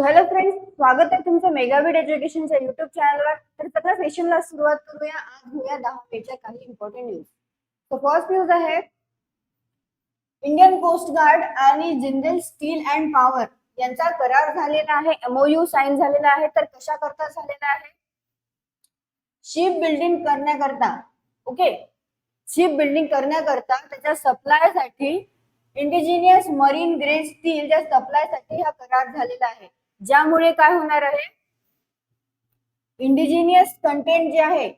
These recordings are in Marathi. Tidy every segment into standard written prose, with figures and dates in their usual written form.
सो हॅलो फ्रेंड्स, स्वागत आहे तुमचं मेगाविड एज्युकेशनच्या युट्यूब चॅनलवर. तर सगळ्या सेशनला सुरुवात करूया. आज घेऊया 10 पेजच्या काही important news. So first news आहे इंडियन कोस्ट गार्ड आणि जिंदल स्टील अँड पॉवर यांचा करार झालेला आहे, एमओयू साइन झालेला आहे. तर कशा करता झालेला आहे? शिप बिल्डिंग करण्याकरता. ओके, शिप बिल्डिंग करण्याकरता त्याच्या सप्लायसाठी इंडिजिनियस मरीन ग्रेड स्टीलच्या सप्लायसाठी हा करार झालेला आहे. ज्यामुळे काय होणार आहे, इंडिजिनियस कंटेंट जे आहे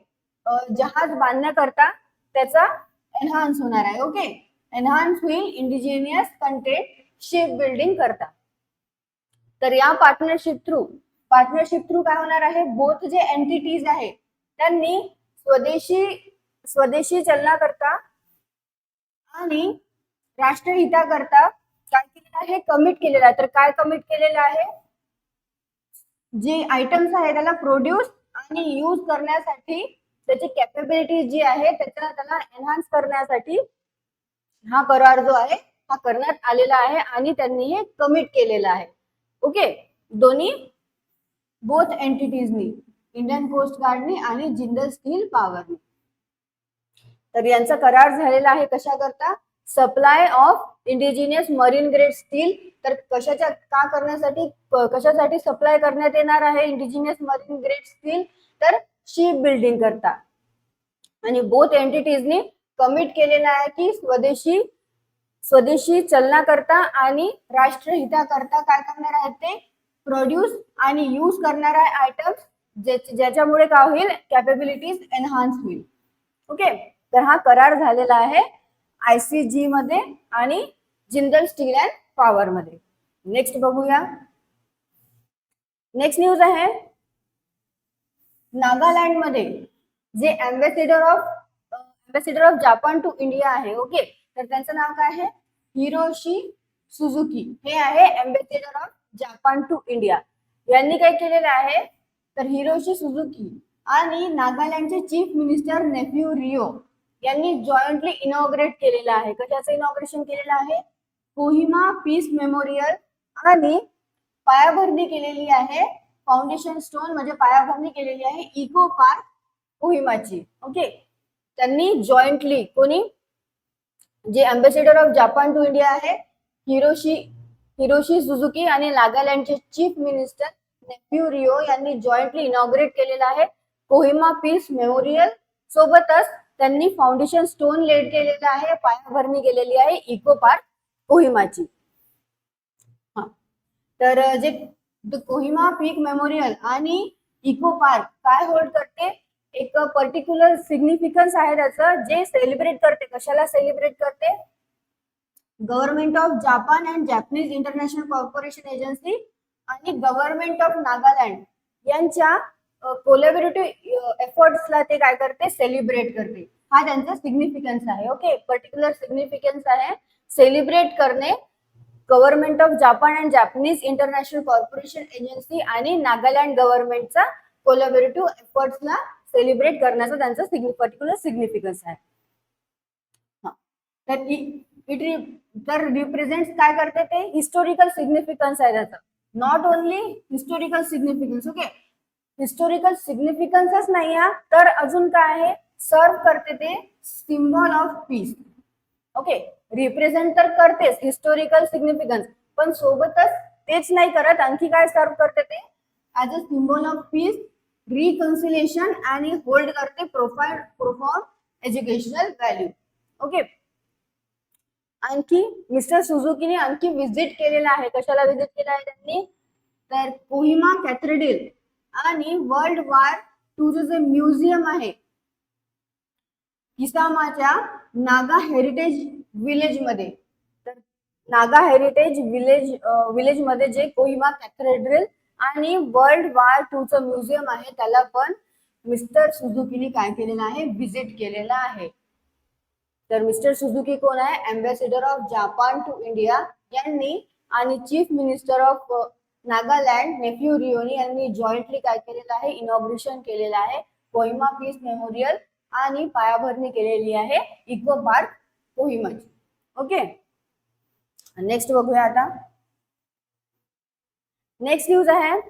जहाज बांधण्याकरता त्याचा एनहान्स होणार आहे. ओके, एनहान्स होईल इंडिजिनियस कंटेंट शिप बिल्डिंग करता. तर या पार्टनरशिप थ्रू काय होणार आहे, बोथ जे एंटिटीज आहे त्यांनी स्वदेशी चलनाकरता आणि राष्ट्रहिताकरता काय केलेलं आहे, कमिट केलेलं आहे. तर काय कमिट केलेलं आहे, जे आयटम्स आहे त्याला प्रोड्यूस आणि यूज करण्यासाठी त्याची कॅपेबिलिटी जी आहे त्याला एनहान्स करण्यासाठी हा करार जो आहे हा करण्यात आलेला आहे आणि त्यांनी हे कमिट केलेलं आहे. ओके, दोन्ही बोथ एंटिटीजनी, इंडियन कोस्ट गार्डनी आणि जिंदल स्टील पॉवरनी. तर यांचा करार झालेला आहे कशा करता, supply of indigenous marine grade steel. तर कशासाठी सप्लाय करण्यात येणार आहे इंडिजिनियस मरीन ग्रेड स्टील, तर शिप बिल्डिंग करता. आणि बोथ एंटिटीजनी कमिट केलेला आहे की स्वदेशी चलनाकरता आणि राष्ट्रहिताकरता काय करणार आहेत, ते प्रोड्यूस आणि यूज करणार आहे आयटम्स ज्याच्यामुळे काय होईल, कॅपेबिलिटीज एनहान्स होईल. ओके, तर हा करार झालेला आहे ICG मध्ये आणि जिंदल स्टील अँड पॉवर मध्ये. नेक्स्ट बघूया. नेक्स्ट न्यूज आहे नागालँड मध्ये जे ambassador of Japan to India आहे. ओके, तर त्यांचं नाव काय आहे, हिरोशी सुझुकी. हे आहे ambassador of Japan to India. यांनी काय केलेलं आहे, तर हिरोशी सुझुकी आणि नागालँडचे चीफ मिनिस्टर नेफ्यू रिओ यांनी जॉईंटली इनॉग्रेट केलेलं आहे. कशाचं इनॉग्रेशन केलेलं आहे, कोहिमा पीस मेमोरियल आणि पायाभरणी केलेली आहे, फाउंडेशन स्टोन म्हणजे पायाभरणी केलेली आहे इको पार्क कोहिमाची. ओके, त्यांनी जॉईंटली, कोणी, जे ambassador of Japan to India आहे हिरोशी सुझुकी आणि नागालँडचे चीफ मिनिस्टर नेफ्यू रिओ यांनी जॉईंटली इनॉग्रेट केलेला आहे कोहिमा पीस मेमोरियल. सोबतच त्यांनी फाउंडेशन स्टोन लेड केलेला आहे, पायाभरणी केलेली आहे इको पार्क कोहिमाची. तर जे कोहिमा पीक मेमोरियल आणि इको पार्क काय होल्ड करते, एक पर्टिक्युलर सिग्निफिकन्स आहे त्याचं, जे सेलिब्रेट करते. कशाला सेलिब्रेट करते, government of Japan and Japanese international corporation agency आणि गव्हर्नमेंट ऑफ नागालँड यांच्या कोलॅबोरेटिव्ह एफर्ट्सला ते काय करते, सेलिब्रेट करते. हा त्यांचा सिग्निफिकन्स आहे. ओके, पर्टिक्युलर सिग्निफिकन्स आहे सेलिब्रेट करणे government of Japan and Japanese international corporation agency आणि नागालँड गव्हर्नमेंटचा कोलॅबोरेटिव्ह एफर्ट्सला सेलिब्रेट करण्याचा त्यांचा पर्टिक्युलर सिग्निफिकन्स आहे. तर रिप्रेझेंट काय करते, ते हिस्टोरिकल सिग्निफिकन्स आहे त्याचा. Not only historical significance. Okay, historical सिग्निफिकन्सच नाही हा, तर अजून काय आहे, सर्व करते ते symbol of peace. Okay, represent तर करतेच हिस्टोरिकल सिग्निफिकन्स, पण सोबतच तेच नाही करत, आणखी काय सर्व करते ते, as a symbol of piece, reconciliation आणि होल्ड करते प्रोफॉर्म एज्युकेशनल व्हॅल्यू. ओके, आणखी मिस्टर सुझुकीने आणखी विजिट केलेला आहे. कशाला विजिट केला आहे त्यांनी, तर कोहिमा कॅथेड्रल आणि वर्ल्ड वॉर II जे म्युझियम आहे किसामाच्या नागा हेरिटेज विलेज मध्ये. तर नागा हेरिटेज विलेज मध्ये जे कोहिमा कॅथेड्रल आणि वर्ल्ड वॉर II चं म्युझियम आहे त्याला पण मिस्टर सुझुकीने काय केलेलं आहे, विजिट केलेला आहे. तर मिस्टर सुझुकी कोण आहे, ambassador of Japan to India यांनी आणि chief minister of Nagaland Neiphiu रिओनी यांनी जॉईंटली काय केलेलं आहे, इनॉग्रेशन केलेलं आहे कोहिमा पीस मेमोरियल आणि पायाभरणी केलेली आहे इको पार्क कोहिमाची. ओके, नेक्स्ट बघूया आता. नेक्स्ट न्यूज आहे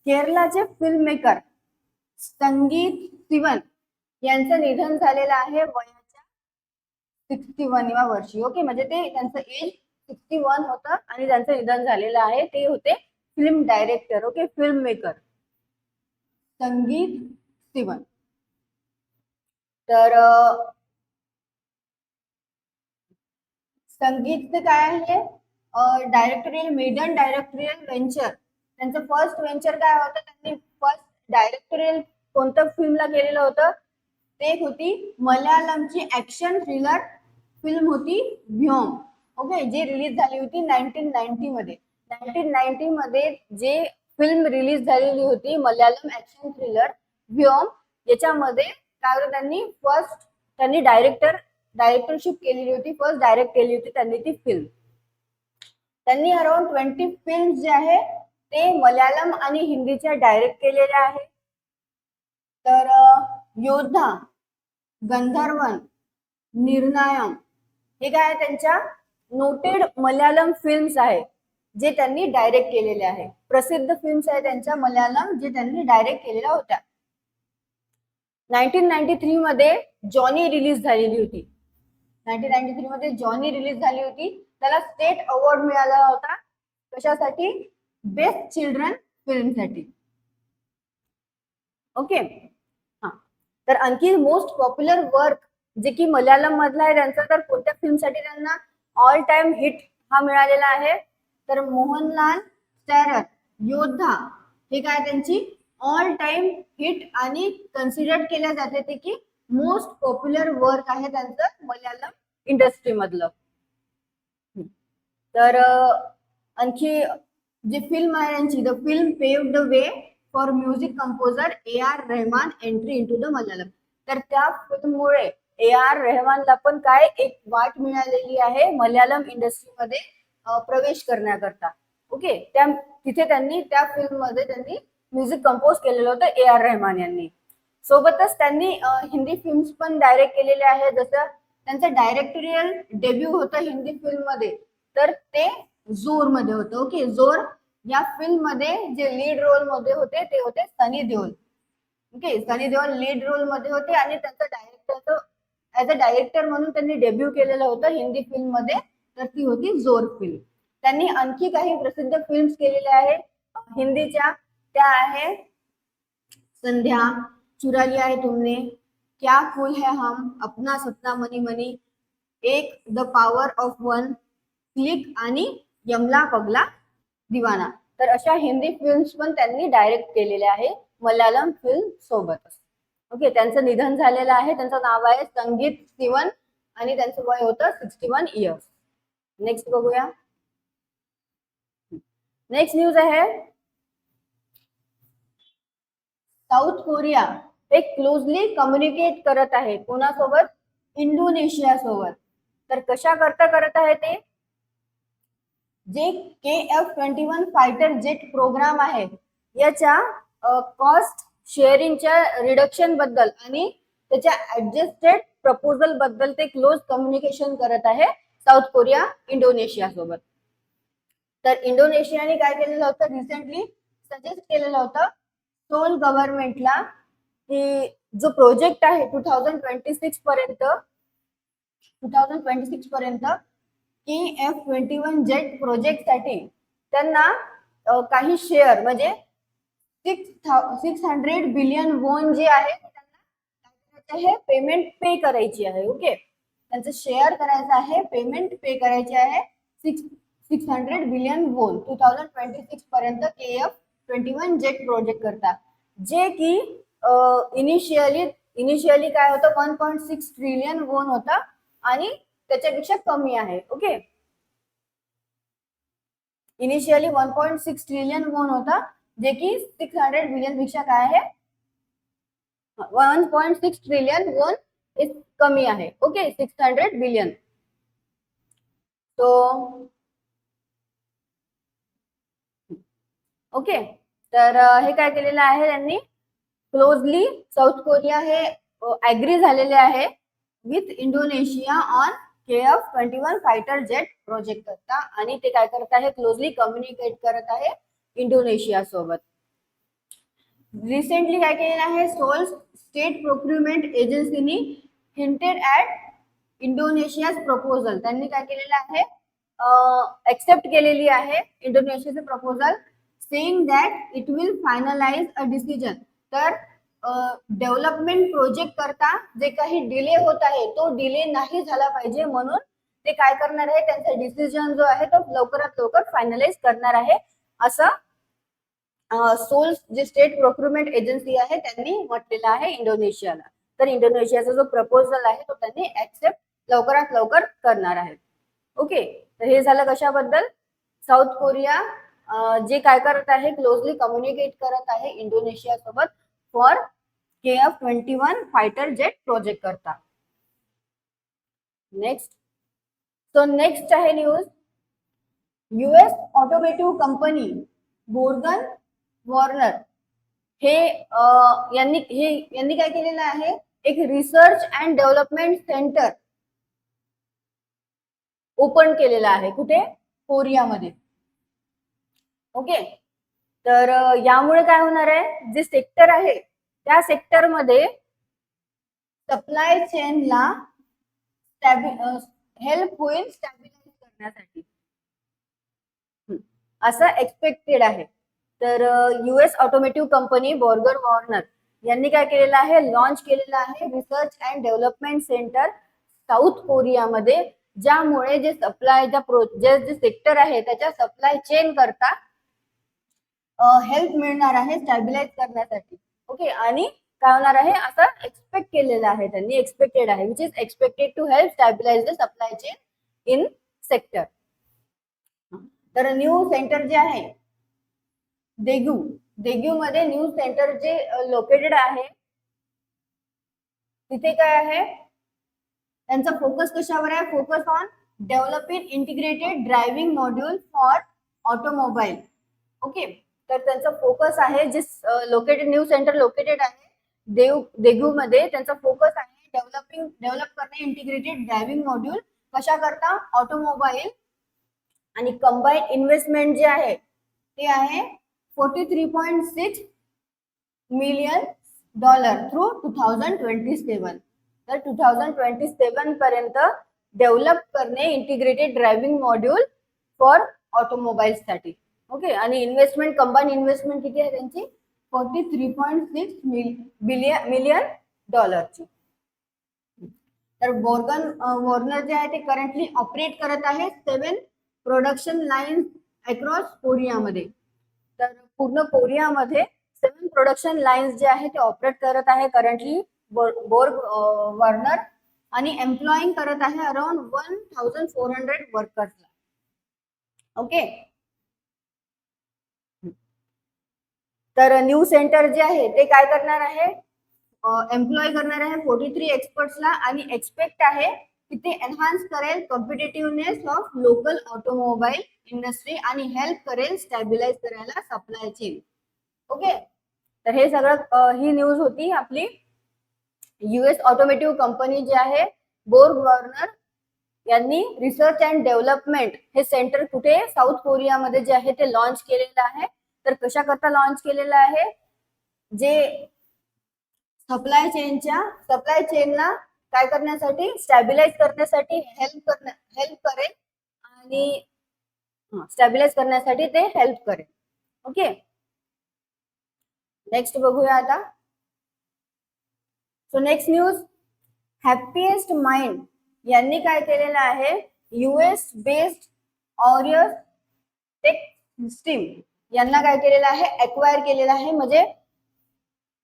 केरळचे फिल्म मेकर संगीत सिवन यांचं निधन झालेलं आहे वयाच्या 61व्या वर्षी. ओके, म्हणजे ते त्यांचं एज 61 होतं आणि त्यांचं निधन झालेलं आहे. ते होते film director. Okay, film maker संगीत सिवन. तर संगीतचं काय आहे, डायरेक्टोरियल मेडन डायरेक्टोरियल वेंचर. त्यांचं फर्स्ट वेंचर काय होतं, त्यांनी फर्स्ट डायरेक्टोरियल कोणत्या फिल्मला केलेलं होतं, ते होती मल्याळमची ऍक्शन थ्रिलर फिल्म होती व्योम. ओके, जी रिलीज झाली होती 1990 मध्ये. 1990 मध्ये जे फिल्म रिलीज झालेली होती मल्याळम ऍक्शन थ्रिलर व्योम, याच्यामध्ये काय होतं, त्यांनी डायरेक्टरशिप केलेली होती, फर्स्ट डायरेक्ट केली होती त्यांनी ती फिल्म. त्यांनी अराउंड 20 फिल्म जे आहे ते मल्याळम आणि हिंदीच्या डायरेक्ट केलेल्या आहे. तर योद्धा, गंधर्वन, निर्णायम हे काय त्यांच्या नोटेड मल्याळम फिल्म्स आहे जे त्यांनी डायरेक्ट केलेले आहे. प्रसिद्ध फिल्म्स आहे त्यांच्या मल्याळम जे त्यांनी डायरेक्ट केलेल्या होत्या. 1993 मध्ये जॉनी रिलीज झालेली होती. 1993 मध्ये जॉनी रिलीज झाली होती. त्याला स्टेट अवॉर्ड मिळाला होता. कशासाठी? Best children फिल्मसाठी. ओके, हा. तर आणखी मोस्ट पॉप्युलर वर्क जे की मल्याळम मधला आहे त्यांचा, तर कोणत्या फिल्मसाठी त्यांना ऑल टाइम हिट हा मिळालेला आहे, तर मोहनलाल स्टॅरर योद्धा हे काय त्यांची ऑल टाइम हिट आणि कन्सिडर केल्या जाते ते की मोस्ट पॉप्युलर वर्क आहे त्यांचं मल्याळम इंडस्ट्री मधलं. तर आणखी जी फिल्म आहे त्यांची, the film paved the way for music composer A.R. Rahman entry into the Malayalam. तर त्या फिल्ममुळे A.R. रहमानला पण काय एक वाट मिळालेली आहे मल्याळम इंडस्ट्रीमध्ये प्रवेश करण्याकरता. ओके, तिथे त्यांनी त्या फिल्म मध्ये त्यांनी म्युझिक कंपोज केलेलं होतं A.R. रहमान यांनी. सोबतच त्यांनी हिंदी फिल्म्स पण डायरेक्ट केलेले आहे. जसं त्यांचं डायरेक्टोरियल डेब्यू होतं हिंदी फिल्म मध्ये, तर ते जोर मध्ये होतं. ओके, जोर या फिल्म मध्ये जे लीड रोल मध्ये होते ते होते Sunny Deol. Okay, Sunny Deol lead role मध्ये होते आणि त्यांचं डायरेक्टर ऍज अ डायरेक्टर म्हणून त्यांनी डेब्यू केलेलं होतं हिंदी फिल्म मध्ये, तर ती होती जोर फिल्म. त्यांनी आणखी काही प्रसिद्ध फिल्म्स केलेल्या आहे हिंदीच्या. त्या आहे संध्या, चुरा लिया है तुमने, क्या फूल है हम, अपना सपना मनी मनी, एक, the power of one, click आणि यमला पगला दिवाना. तर अशा हिंदी फिल्म्स पण त्यांनी डायरेक्ट केलेल्या आहे मल्याळम फिल्म सोबतच. ओके, त्यांचं निधन झालेलं आहे. त्यांचं नाव आहे संगीत सिवन आणि त्यांचं वय होतं 61 इयर्स. नेक्स्ट बघूया. नेक्स्ट न्यूज आहे साऊथ कोरिया हे क्लोजली कम्युनिकेट करत आहे कोणासोबत? इंडोनेशिया सोबत. तर कशा करता करत आहे ते? जे KF-21 फायटर जेट प्रोग्राम आहे याच्या कॉस्ट शेअरिंगच्या रिडक्शन बद्दल आणि त्याच्या ऍडजस्टेड प्रपोजल बद्दल ते क्लोज कम्युनिकेशन करत आहे साऊथ कोरिया इंडोनेशिया सोबत. तर इंडोनेशियाने काय केलेलं होतं, रिसेंटली सजेस्ट केलेलं होतं सोल गव्हर्नमेंटला की जो प्रोजेक्ट आहे 2026 पर्यंत KF-21 जेट प्रोजेक्ट साठी त्यांना काही शेअर म्हणजे 600 बिलियन वॉन जे आहे त्यांना हे पेमेंट पे करायची आहे. ओके, त्यांचं शेअर करायचं आहे, पेमेंट पे करायची आहे 600 बिलियन वॉन 2026 पर्यंत KF-21 जेट प्रोजेक्ट करता, जे की इनिशियली काय होतं 1.6 ट्रिलियन वॉन होता आणि त्याच्यापेक्षा कमी आहे. ओके, इनिशियली 1.6 ट्रिलियन वॉन होता जे की 600 बिलियन पेक्षा काय आहे 1.6 ट्रिलियन वॉन इज कमी आहे. Okay, 600 billion. तो ओके, तर हे काय केलेलं आहे त्यांनी क्लोजली साऊथ कोरिया हे ऍग्री झालेले आहे with Indonesia on KF-21 fighter jet project करता आणि ते काय करत आहे क्लोजली कम्युनिकेट करत आहे इंडोनेशिया सोबत. रिसेंटली काय केलेलं आहे, सोल स्टेट प्रोक्युरमेंट एजन्सीनी हिंटेड ऍट इंडोनेशियाज प्रपोजल. त्यांनी काय केलेलं आहे, एक्सेप्ट केलेली आहे इंडोनेशियाचे proposal, saying that it will finalize a decision. तर डेव्हलपमेंट प्रोजेक्ट करता जे काही डिले होत आहे तो डिले नाही झाला पाहिजे, म्हणून ते काय करणार आहे, त्यांचा डिसिजन जो आहे तो लवकरात लवकर फायनलाइज करणार आहे, असं सोल जे स्टेट प्रोक्युरमेंट एजन्सी आहे त्यांनी म्हटलेलं आहे इंडोनेशियाला. तर इंडोनेशियाचा जो प्रपोजल आहे तो त्यांनी ऍक्सेप्ट लवकरात लवकर करणार आहे. ओके, तर हे झालं कशाबद्दल, साऊथ कोरिया जे काय करत आहे, क्लोजली कम्युनिकेट करत आहे इंडोनेशिया सोबत for KF-21 fighter jet project करता. नेक्स्ट, सो नेक्स्ट आहे news, US automotive company BorgWarner हे यांनी काय केलेलं आहे, एक research and development center open केलेलं आहे. कुठे, कोरियामध्ये. ओके, तर यामुळे काय होणार आहे, जे सेक्टर आहे त्या सेक्टरमध्ये सप्लाय चेनला हेल्प होईल स्टॅबिलाइज करण्यासाठी, असं एक्सपेक्टेड आहे. तर US automotive company BorgWarner यांनी काय केलेलं आहे, लॉन्च केलेलं आहे research and development center south कोरियामध्ये, ज्यामुळे जे सप्लायच्या जे सेक्टर आहे त्याच्या सप्लाय चेन करता हेल्प मिळणार आहे स्टॅबिलाइज करण्यासाठी. ओके, आणि काय होणार आहे असं एक्सपेक्ट केलेलं आहे, त्यांनी एक्सपेक्टेड आहे, which is expected to help stabilize the supply chain in sector. तर न्यू सेंटर जे आहे देग्यू मध्ये न्यू सेंटर जे लोकेटेड आहे, तिथे काय आहे, त्यांचा फोकस कशावर आहे, focus on developing integrated driving module for automobile. Okay, तर त्यांचा फोकस आहे, जे लोकेटेड न्यू सेंटर लोकेटेड आहे देगू मध्ये, त्यांचा फोकस आहे डेव्हलप करणे इंटिग्रेटेड ड्रायव्हिंग मॉड्यूल कशा करता, ऑटोमोबाईल. आणि कंबाईन इन्व्हेस्टमेंट जे आहे ते आहे $43.6 मिलियन थ्रू 2027. तर 2027 पर्यंत डेव्हलप करणे integrated driving module for automobile साठी. ओके, आणि इन्व्हेस्टमेंट, कंबाईन इन्व्हेस्टमेंट किती आहे त्यांची, $43.6 मिलियन. तर बोर्गन वॉर्नर जे आहे ते करंटली ऑपरेट करत आहे 7 प्रोडक्शन लाईन अक्रॉस कोरियामध्ये. तर पूर्ण कोरियामध्ये 7 प्रोडक्शन लाईन्स जे आहे ते ऑपरेट करत आहे करंटली बोर्ग वॉर्नर, आणि एम्प्लॉईंग करत आहे अराउंड 1400 वर्कर्सला. ओके, तर न्यू सेंटर जे आहे ते काय करणार आहे, एम्प्लॉय करणार आहे 43 एक्सपर्ट्सला, आणि एक्सपेक्ट आहे की ते एनहान्स करेल कॉम्पिटिटिव्हनेस ऑफ लोकल ऑटोमोबाईल इंडस्ट्री आणि हेल्प करेल स्टॅबिलाइज करायला सप्लाय चेन. ओके, तर हे सगळं ही न्यूज होती आपली. US ऑटोमोटिव्ह कंपनी जे आहे बोर्ग वॉर्नर यांनी रिसर्च अँड डेव्हलपमेंट हे सेंटर कुठे, साऊथ कोरियामध्ये जे आहे ते लॉन्च केलेलं आहे. तर कशा करता लॉन्च केलेलं आहे, जे सप्लाय चेनला काय करण्यासाठी, स्टॅबिलाइज करण्यासाठी हेल्प करेल, आणि स्टॅबिलाइज करण्यासाठी ते हेल्प करेल. ओके, नेक्स्ट बघूया आता. So next news, happiest mind यांनी काय केलेलं आहे, US based Aureus tech system यांना काय केलेलं आहे, एक्वायर केलेलं आहे, म्हणजे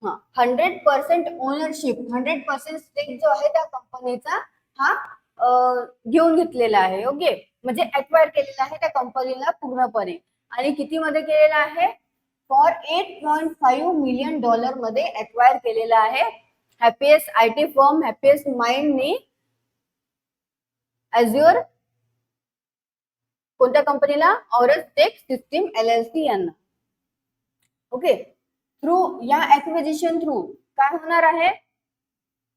100% ओनरशिप, 100% स्टेक जो आहे त्या कंपनीचा हा घेऊन घेतलेला आहे. ओके, म्हणजे एक्वायर केलेला आहे त्या कंपनीला पूर्णपणे, आणि किती मध्ये केलेला आहे, फॉर $8.5 मिलियन मध्ये एक्वायर केलेला आहे. हॅपीएस्ट IT फर्म हॅपीएस्ट माइंडनी अझ्युअर कोणत्या कंपनीला, ऑरस टेक सिस्टीम LLC यांना. ओके, थ्रू या ऍक्विजिशन थ्रू काय होणार आहे,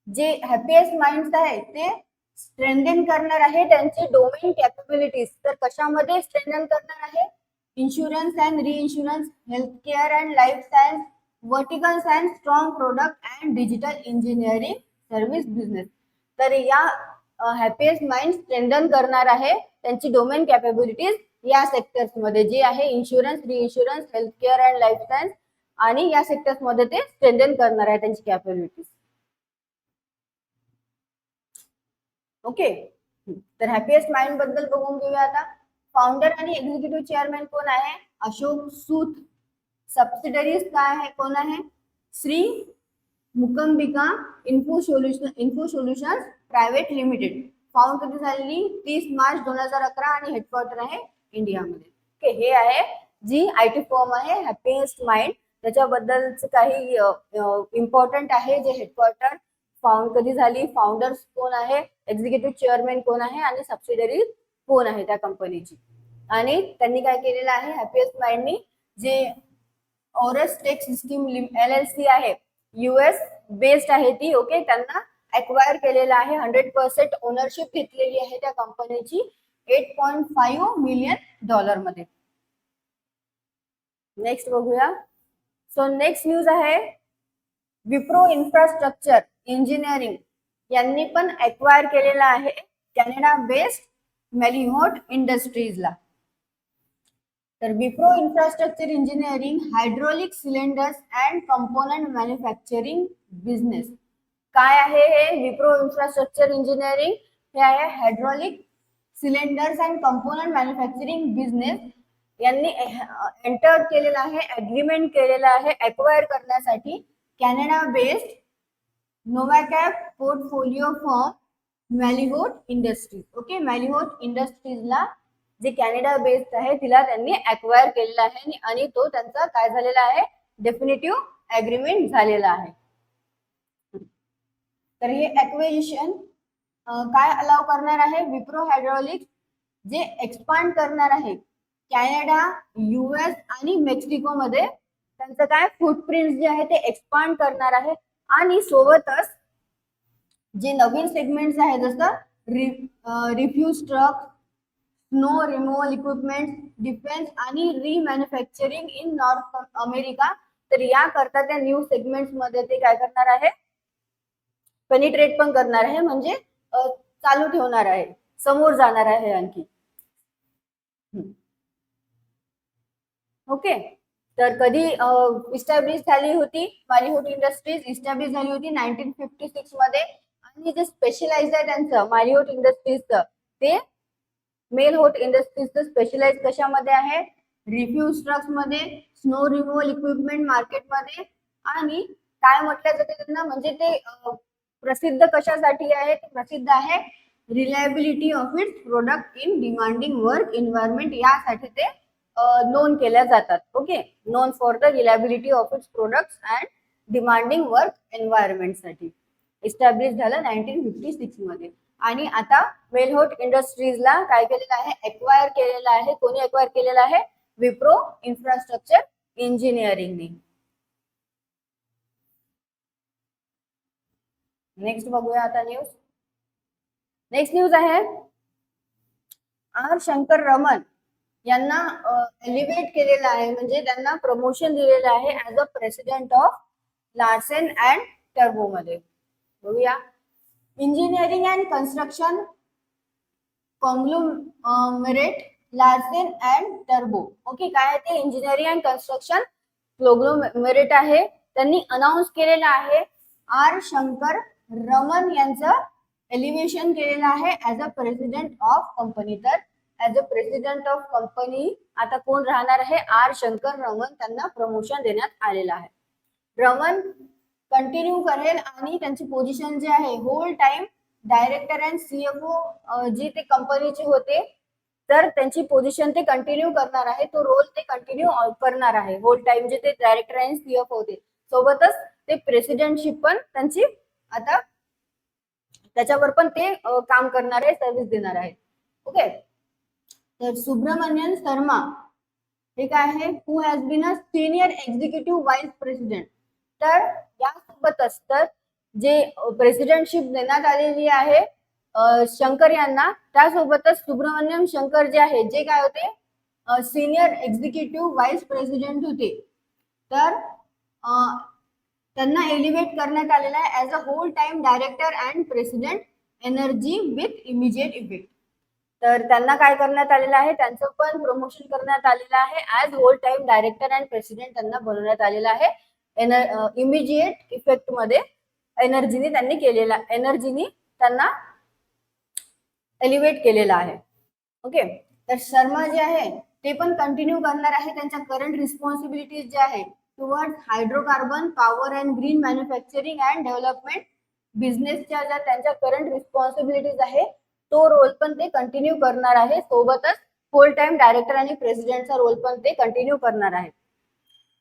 जे हॅपीएस्ट माइंड्स आहे ते स्ट्रेंथन करणार आहे त्यांची डोमेन कॅपेबिलिटीज. तर कशामध्ये स्ट्रेंथन करणार आहे, insurance and reinsurance, healthcare and life science, vertical science, strong product and digital engineering service business. तर या हॅपीएस्ट माइंड स्ट्रेंथन करणार आहे त्यांची डोमेन कॅपेबिलिटीज या सेक्टर्स मध्ये जे आहे insurance, reinsurance, healthcare and life science आणि या सेक्टर्स मध्ये ते स्ट्रेंथन करणार आहे त्यांची कॅपेबिलिटीज. ओके, तर हॅपीएस्ट माइंड बद्दल बघून घेऊया आता. फाउंडर आणि एक्झिक्युटिव्ह चेअरमॅन कोण आहे? अशोक सूत. सबसिडरीज काय आहे, कोण आहे? Shri Mookambika Info Solutions Private Limited. Found कधी झालेली? 30 मार्च 2011 आणि हेडक्वार्टर आहे इंडियामध्ये. ओके, हे आहे जी आयटी फर्म आहे हॅपीएस्ट माइंड. त्याच्याबद्दलच काही इम्पॉर्टंट आहे, जे हेडक्वार्टर, फाउंड कधी झाली, फाउंडर्स कोण आहे, एक्झिक्युटिव्ह चेअरमॅन कोण आहे आणि सबसिडरी कोण आहे त्या कंपनीची. आणि त्यांनी काय केलेलं आहे हॅपीएस्ट माइंडनी, जे ऑरस टेक सिस्टीम LLC आहे, US बेस्ड आहे ती. ओके, त्यांना एक्वायर केलेला आहे. 100% ओनरशिप घेतलेली आहे त्या कंपनीची $8.5 मिलियन मध्ये. नेक्स्ट बघूया. सो नेक्स्ट न्यूज आहे विप्रो इन्फ्रास्ट्रक्चर इंजिनिअरिंग यांनी पण एक्वायर केलेला आहे कॅनडा बेस्ड मेलिहोट इंडस्ट्रीजला. तर Wipro Infrastructure Engineering hydraulic cylinders and component manufacturing business. काय आहे हे विप्रो इन्फ्रास्ट्रक्चर इंजिनिअरिंग? हे आहे hydraulic cylinders and component manufacturing business. यांनी एंटर केलेला आहे, अग्रीमेंट केलेला आहे एक्वायर करण्यासाठी Canada based Novacap portfolio firm Mailhot Industries. Okay, Mailhot इंडस्ट्रीजला जे कॅनडा बेस्ड आहे तिला त्यांनी एक्वायर केलेला आहे आणि तो त्यांचा काय झालेला आहे, डेफिनेटिव्ह अग्रीमेंट झालेला आहे. तर हे एक्विजिशन काय अलाव करणार आहे? विप्रो हायड्रॉलिक्स जे एक्सपांड करणार आहे कॅनडा, US आणि मेक्सिको मध्ये त्यांचं काय फुटप्रिंट जे आहे ते एक्सपांड करणार आहे. आणि सोबतच जे नवीन सेगमेंट्स आहेत जसं refuse truck, snow removal equipment, defence आणि रिमॅन्युफॅक्चरिंग इन नॉर्थ अमेरिका, तर या करता त्या न्यू सेगमेंट्स मध्ये ते काय करणार आहे, पेनिट्रेट पण करणार आहे, म्हणजे चालू ठेवणार आहे, समोर जाणार आहे आणखी. ओके, तर कधी इस्टॅब्लिश झाली होती मॅलिहोट इंडस्ट्रीज? इस्टॅब्लिश झाली होती 1956 मध्ये. आणि जे स्पेशलाइज आहे त्यांचं मॅलिहोट इंडस्ट्रीजचं, ते मेलहोट इंडस्ट्रीजचं स्पेशलाइज कशामध्ये आहे? रिफ्यूज ट्रक्स मध्ये, स्नो रिमूव्हल इक्विपमेंट मार्केटमध्ये. आणि काय म्हटलं जाते त्यांना, म्हणजे ते प्रसिद्ध कशासाठी आहे? प्रसिद्ध आहे reliability of its product in demanding work environment, यासाठी ते नोन केल्या जातात. Okay, non for the reliability of its products and demanding work environment साठी इस्टॅब्लिश झालं 1956 मध्ये. आणि आता मेलहोट इंडस्ट्रीजला काय केलेलं आहे? एक्वायर केलेलं आहे. कोणी एक्वायर केलेलं आहे? विप्रो इन्फ्रास्ट्रक्चर इंजिनिअरिंगने. नेक्स्ट बघूया आता न्यूज. नेक्स्ट न्यूज आहे आर शंकर रमन यांना एलिव्हेट केलेलं आहे, म्हणजे त्यांना प्रमोशन दिलेलं आहे as a president of Larsen and turbo मध्ये. बघूया. Engineering and construction conglomerate Larsen and turbo. Okay, काय आहे ते? इंजिनिअरिंग अँड कन्स्ट्रक्शन कॉन्ग्लोमेरेट आहे. त्यांनी अनाऊन्स केलेलं आहे आर शंकर रमन यांचं एलिव्हेशन केलेलं आहे as a president of company. तर as a president of company आता कोण राहणार आहे? आर शंकर रमन. त्यांना प्रमोशन देण्यात आलेलं आहे. रमन कंटिन्यू करेल आणि त्यांची पोझिशन जे आहे whole time director and CFO जे ते कंपनीचे होते, तर त्यांची पोझिशन ते कंटिन्यू करणार आहे. तो रोल ते कंटिन्यू करणार आहे होल टाइम, जे ते डायरेक्टर अँड CFO होते. सोबतच ते प्रेसिडेंटशिप पण त्यांची आता त्याच्यावर पण ते काम करणार आहे, सर्व्हिस देणार आहे. ओके, तर सुब्रमण्यन शर्मा हे काय आहे? Who has been a senior executive vice president. तर यासोबतच तर जे प्रेसिडेंटशिप देण्यात आलेली आहे शंकर यांना, त्यासोबतच सुब्रमण्यम शंकर जे आहे, जे काय होते सिनियर एक्झिक्युटिव्ह व्हाईस प्रेसिडेंट होते. तर त्यांना एलिव्हेट करण्यात आलेला आहे as a whole time director and president energy with immediate effect. तर त्यांना काय करण्यात आलेलं आहे, त्यांचं पण प्रमोशन करण्यात आलेलं आहे. As whole time director and president त्यांना बनवण्यात आलेलं आहे. इमिजिएट इफेक्ट मध्ये एनर्जीनी त्यांना एलिव्हेट केलेलं आहे. ओके, तर शर्मा जे आहे ते पण कंटिन्यू करणार आहे त्यांच्या करंट रिस्पॉन्सिबिलिटीज जे आहे toward hydrocarbon power and green manufacturing and development बिझनेसच्या ज्या त्यांच्या करंट रिस्पॉन्सिबिलिटीज आहे तो रोल पण ते कंटिन्यू करणार आहे. सोबतच होल टाइम डायरेक्टर आणि प्रेसिडेंटचा रोल पण ते कंटिन्यू करणार आहे.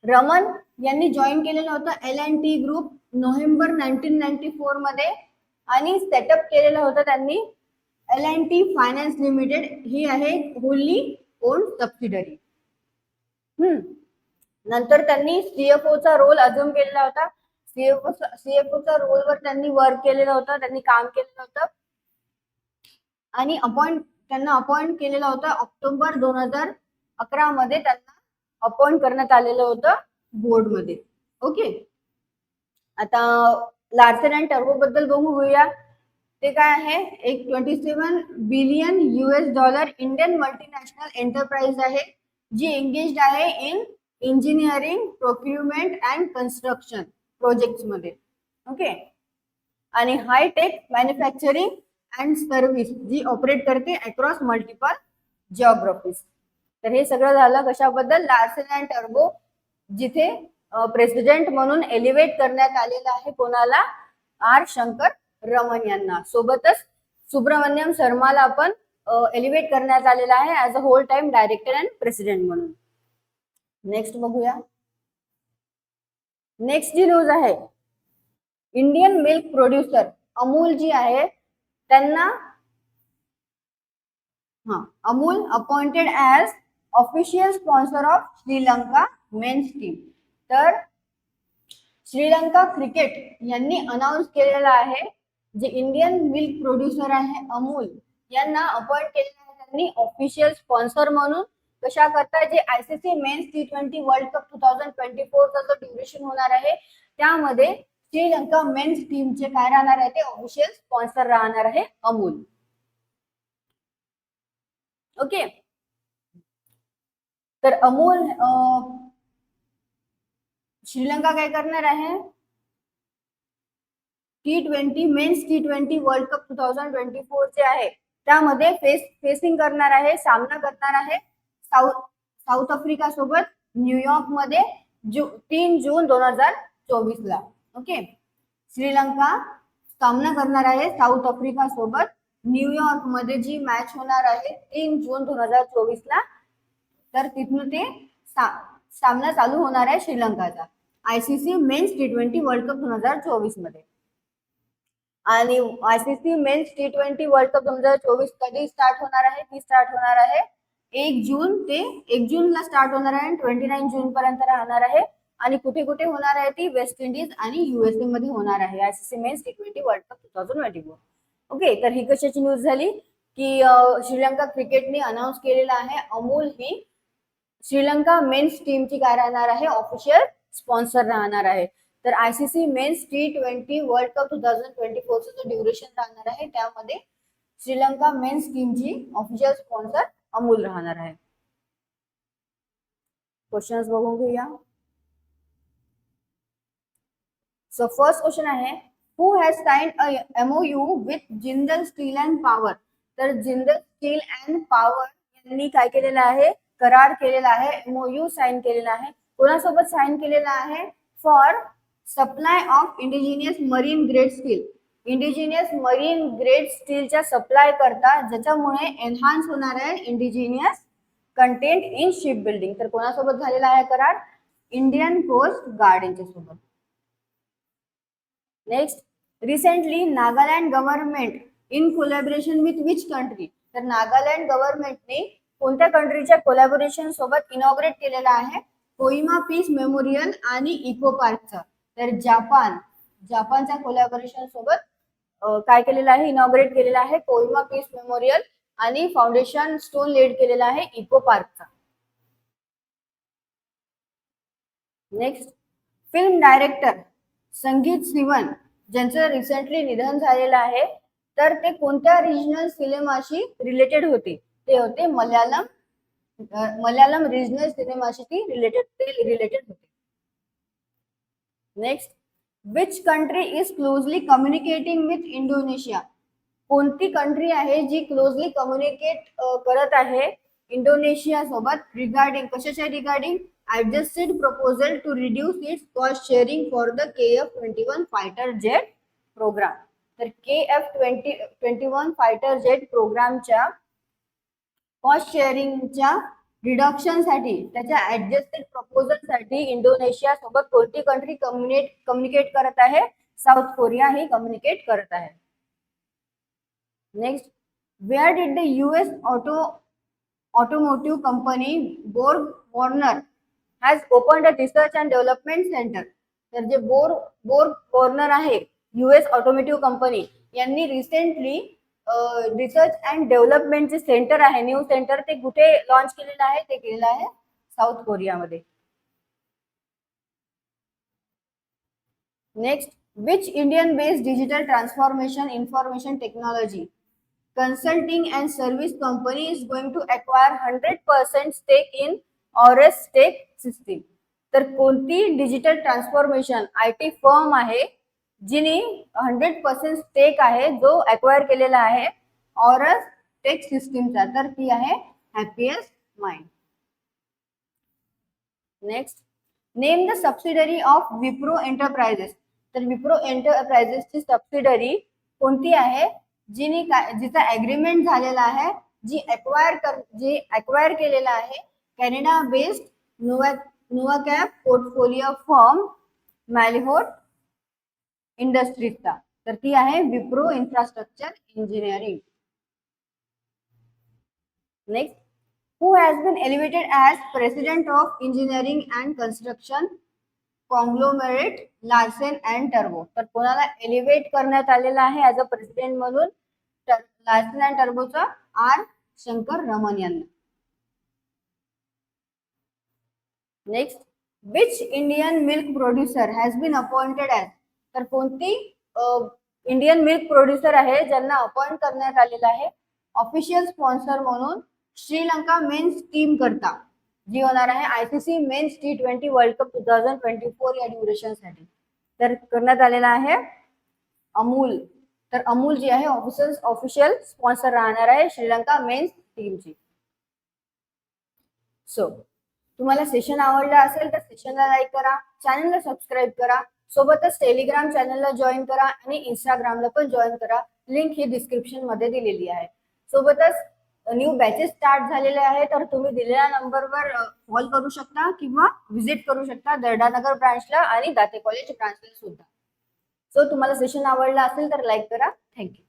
रमन यांनी जॉईन केलेलं होतं L&T ग्रुप नोव्हेंबर 1994 मध्ये आणि सेटअप केलेलं होतं त्यांनी L&T फायनान्स लिमिटेड. ही आहे होली ओन्ड सबसिडरी. नंतर त्यांनी CFOचा रोल अज्युम केलेला होता. CFOचा रोलवर त्यांनी वर्क केलेलं होतं, त्यांनी काम केलेलं होतं आणि त्यांना अपॉइंट केलेलं होतं ऑक्टोबर 2011 मध्ये त्यांना अपॉइंट करण्यात आलेलं होतं बोर्डमध्ये. ओके, आता लार्सन अँड टर्बो बद्दल बघूया. ते काय आहे, एक 27 billion US$ Indian multinational enterprise आहे जी एंगेज्ड आहे in engineering, procurement and construction projects मध्ये. ओके, आणि हायटेक मॅन्युफॅक्चरिंग अँड सर्व्हिस जी ऑपरेट करते अक्रॉस मल्टिपल जिओग्राफीज. तर हे सगळं झालं कशाबद्दल, लार्सन अँड टर्बो, जिथे प्रेसिडेंट म्हणून एलिव्हेट करण्यात आलेलं आहे कोणाला, R. शंकर रमन यांना. सोबतच सुब्रमण्यम शर्माला पण एलिव्हेट करण्यात आलेला आहे as a whole time director and president म्हणून. नेक्स्ट बघूया. नेक्स्ट जी न्यूज आहे, इंडियन मिल्क प्रोड्युसर अमूल जी आहे त्यांना Amul appointed as official sponsor of Sri Lanka men's team. तर श्रीलंका क्रिकेट यांनी अनाऊन्स केलेलं आहे जे इंडियन मिल्क प्रोड्युसर आहे अमूल यांना अपॉइंट केलेलं आहे त्यांनी ऑफिशियल स्पॉन्सर म्हणून. कशा करता, जे ICC men's T20 world cup 2024 चा जो ड्युरेशन होणार आहे त्यामध्ये श्रीलंका मेन्स टीमचे काय राहणार आहे, ते ऑफिशियल स्पॉन्सर राहणार आहे अमूल. ओके, तर अमूल श्रीलंका काय करणार आहे, मेन्स T20 वर्ल्ड कप 2024 जे आहे त्यामध्ये फेसिंग करणार आहे, सामना करणार आहे साऊथ आफ्रिका सोबत न्यूयॉर्क मध्ये 3 जून 2024 ला. ओके, श्रीलंका सामना करणार आहे साऊथ आफ्रिका सोबत न्यूयॉर्क मध्ये जी मॅच होणार आहे 3 जून 2024 ला. तर तिथून ते सामना चालू होणार आहे श्रीलंकाचा ICC men's T20 world cup 2024 मध्ये. आणि ICC men's T20 world cup 2024 कधी स्टार्ट होणार आहे, ती स्टार्ट होणार आहे 1 जूनला स्टार्ट होणार आहे आणि 29 जून पर्यंत राहणार आहे. आणि कुठे कुठे होणार आहे ती, वेस्ट इंडिज आणि USA मध्ये होणार आहे ICC men's T20 world cup 2024. Okay, तर ही कशाची न्यूज झाली की श्रीलंका क्रिकेटने अनाऊन्स केलेला आहे अमूल ही श्रीलंका मेन्स टीमची काय राहणार आहे, ऑफिशियल स्पॉन्सर राहणार आहे. तर ICC men's T20 world cup 2024 चं जो ड्युरेशन राहणार आहे त्यामध्ये श्रीलंका मेन्स टीमची ऑफिशियल स्पॉन्सर अमूल राहणार आहे. क्वेश्चन्स बघून घेऊया. सो फर्स्ट क्वेश्चन आहे, who has signed a MOU with Jindal steel and power. तर जिंदल स्टील अँड पॉवर यांनी काय केलेलं आहे, करार केलेला आहे, MOU साइन केलेला आहे. कोणासोबत साइन केलेला आहे, for supply of indigenous marine grade steel. Indigenous marine grade स्टीलच्या सप्लाय करता ज्याच्यामुळे एनहान्स होणार आहे indigenous content in ship building. तर कोणासोबत झालेला आहे करार, इंडियन कोस्ट गार्ड यांच्यासोबत. Next, recently Nagaland government in collaboration with which country. तर नागालँड गव्हर्नमेंटने कोणत्या कंट्रीच्या कोलॅबोरेशन सोबत इनॉग्रेट केलेला आहे, कोहिमा पीस मेमोरियल आणि इको पार्कचा. तर जपानच्या कोलॅबोरेशन सोबत काय केलेलं आहे, इनॉग्रेट केलेला आहे कोहिमा पीस मेमोरियल आणि फाउंडेशन स्टोन लेड केलेला आहे इको पार्कचा. नेक्स्ट, फिल्म डायरेक्टर संगीत सिवन ज्यांचं रिसेंटली निधन झालेलं आहे, तर ते कोणत्या रिजनल सिनेमाशी रिलेटेड होते? ते होते मल्याळम रिजनल सिनेमाशी ती रिलेटेड होते. Next, which country is closely communicating with Indonesia? कोणती कंट्री आहे जी क्लोजली कम्युनिकेट करत आहे इंडोनेशिया सोबत रिगार्डिंग कशाच्या regarding adjusted proposal to reduce its cost sharing for the KF-21 fighter jet program. तर KF-21 फायटर जेट प्रोग्रामच्या कॉस्ट शेअरिंगच्या रिडक्शन साठी त्याच्या ऍडजस्टेड प्रपोजल साठी इंडोनेशिया सोबत कोणती कंट्री कम्युनिकेट करत आहे? साऊथ कोरिया ही कम्युनिकेट करत आहे. Next, where did the US automotive company Borg Warner has opened a research and development center? तर जे बोर्ग वॉर्नर आहे US ऑटोमोटिव्ह कंपनी यांनी रिसेंटली रिसर्च अँड डेव्हलपमेंटचे सेंटर आहे न्यू सेंटर ते कुठे लॉन्च केलेलं आहे? ते केलेलं आहे साऊथ कोरियामध्ये. Next, which Indian based digital transformation information technology consulting and service company is going to acquire 100% stake in Auris Tech System? तर कोणती डिजिटल ट्रान्सफॉर्मेशन IT फर्म आहे जिने 100% स्टेक आहे जो अक्वायर केलेला आहे ऑरस टेक सिस्टीमचा? तर ती आहे happiest mind. Next, name the subsidiary of Wipro enterprises. तर विप्रो एंटरप्राइजेसची सबसिडरी कोणती आहे जिचा ऍग्रीमेंट झालेला आहे, जी अक्वायर केलेला आहे कॅनडा बेस्ड नुवाकॅप पोर्टफोलिओ फर्म मॅलिहोट इंडस्ट्रीजचा? तर ती आहे Wipro Infrastructure engineering. Next, who has been elevated as president of engineering and construction conglomerate Larsen and Turbo? तर कोणाला एलिव्हेट करण्यात आलेला आहे ऍज अ प्रेसिडेंट म्हणून? लार्सन अँड टर्बोचा आर शंकर रमन यांना. Next, which Indian milk producer has been appointed as? तर कोणती इंडियन मिल्क प्रोड्युसर आहे ज्यांना अपॉइंट करण्यात आलेला आहे ऑफिशियल स्पॉन्सर म्हणून श्रीलंका मेन्स टीम करता, जी होणार आहे ICC men's T20 world cup 2024 या ड्युरेशन साठी? तर करण्यात आलेला आहे अमूल. तर अमूल जी आहे ऑफिशियल स्पॉन्सर राहणार आहे श्रीलंका मेन्स टीमची. सो तुम्हाला सेशन आवडलं असेल तर सेशनला लाईक करा, चॅनलला सबस्क्राईब करा, सोबतच टेलिग्राम चॅनलला जॉईन करा आणि इंस्टाग्रामला पण जॉईन करा. लिंक ही डिस्क्रिप्शन मध्ये दिलेली आहे. सोबतच न्यू बॅचेस स्टार्ट झालेले आहे, तर तुम्ही दिलेल्या नंबरवर कॉल करू शकता किंवा व्हिजिट करू शकता दर्डानगर ब्रांचला आणि दाते कॉलेज ब्रांचला सुद्धा. सो तुम्हाला सेशन आवडला असेल तर लाईक करा. थँक्यू.